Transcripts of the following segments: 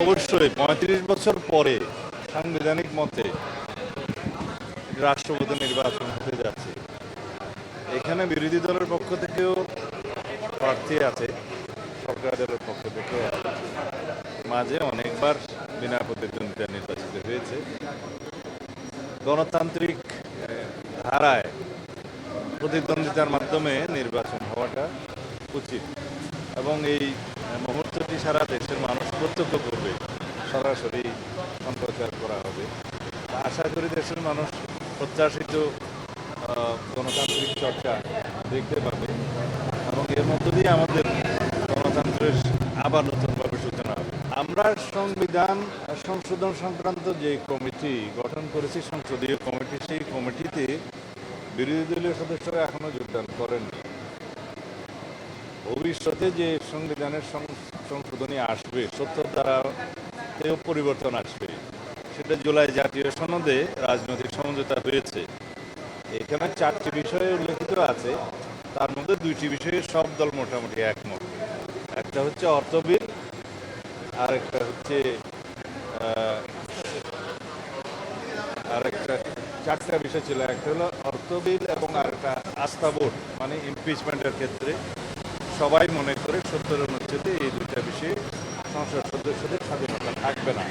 অবশ্যই ৩৫ বছর পরে সাংবিধানিক মতে রাষ্ট্রপতি নির্বাচন হতে যাচ্ছে। এখানে বিরোধী দলের পক্ষ থেকেও প্রার্থী আছে, সরকারি দলের পক্ষ থেকেও আছে। মাঝে অনেকবার বিনা প্রতিদ্বন্দ্বিতা নির্বাচিত হয়েছে। গণতান্ত্রিক ধারায় প্রতিদ্বন্দ্বিতার মাধ্যমে নির্বাচন হওয়াটা উচিত এবং এই মুহূর্তটি সারা দেশের মানুষ প্রত্যক্ষ করবে, সরাসরি সম্প্রচার করা হবে। আশা করি দেশের মানুষ প্রত্যাশিত গণতান্ত্রিক চর্চা দেখতে পাবে এবং এর মধ্য দিয়ে আমাদের গণতন্ত্রের আবার নতুনভাবে সূচনা হবে। আমরা সংবিধান সংশোধন সংক্রান্ত যে কমিটি গঠন করেছি, সংসদীয় কমিটি, সেই কমিটিতে বিরোধী দলীয় সদস্যরা এখনো যোগদান করেননি। ভবিষ্যতে যে সংবিধানের সংশোধনী আসবে, ৭০ ধারাতেও পরিবর্তন আসবে, সেটা জুলাই জাতীয় সনদে রাজনৈতিক সমঝোতা হয়েছে। এখানে 4টি বিষয়ে উল্লেখিত আছে, তার মধ্যে 2টি বিষয়ে সব দল মোটামুটি একমত। একটা হচ্ছে অর্থ বিল, আর একটা হচ্ছে আরেকটা 4টা বিষয় ছিল। একটা হলো অর্থ বিল এবং আরেকটা আস্থা ভোট, মানে ইমপিচমেন্টের ক্ষেত্রে সবাই মনে করে 70 অনুচ্ছেদে এই 2টা বিষয়ে সংসদ সদস্যদের স্বাধীনতা থাকবে না।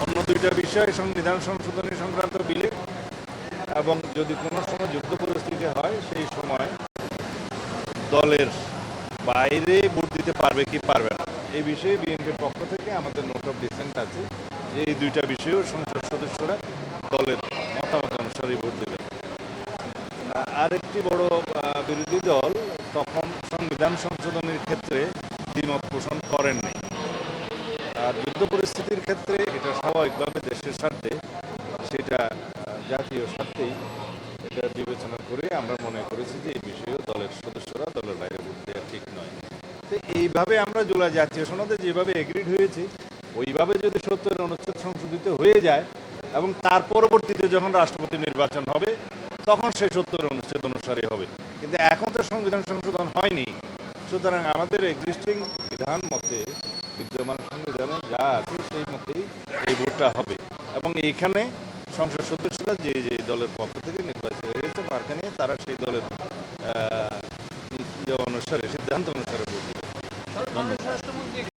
অন্য 2টা বিষয় সংবিধান সংশোধনী সংক্রান্ত বিলে এবং যদি কোনো সময় যুদ্ধ পরিস্থিতি হয় সেই সময় দলের বাইরে ভোট দিতে পারবে কি পারবে না, এই বিষয়ে বিএনপির পক্ষ থেকে আমাদের নোট অফ ডিসেন্ট আছে যে এই 2টা বিষয়েও সংসদ সদস্যরা দলের মতামত অনুসারে ভোট দেবে। আরেকটি বড় বিরোধী দল তখন সংবিধান সংশোধনের ক্ষেত্রে দ্বিমত পোষণ করেননি। আর যুদ্ধ পরিস্থিতির ক্ষেত্রে এটা স্বাভাবিকভাবে দেশের স্বার্থে, সেটা জাতীয় স্বার্থেই এটা বিবেচনা করে আমরা মনে করেছি যে এই বিষয়েও দলের সদস্যরা দলের বাইরে ভোট দেওয়া ঠিক নয়। তো এইভাবে আমরা জুলাই জাতীয় সনদে যেভাবে এগ্রিড হয়েছি, ওইভাবে যদি 70 অনুচ্ছেদ সংশোধিত হয়ে যায় এবং তার পরবর্তীতে যখন রাষ্ট্রপতি নির্বাচন হবে তখন সেই 70 অনুচ্ছেদ অনুসারে হবে। কিন্তু এখন তো সংবিধান সংশোধন হয়নি, সুতরাং আমাদের এক্সিস্টিং বিধান মতে, বিদ্যমান সংবিধানে যা আছে সেই মতেই এই ভোটটা হবে এবং এইখানে সংসদ সদস্যরা যে যে দলের পক্ষ থেকে নির্বাচিত হয়েছে মার্কা নিয়ে তারা সেই দলের অনুসারে, সিদ্ধান্ত অনুসারে ভোট দেবে। ধন্যবাদ।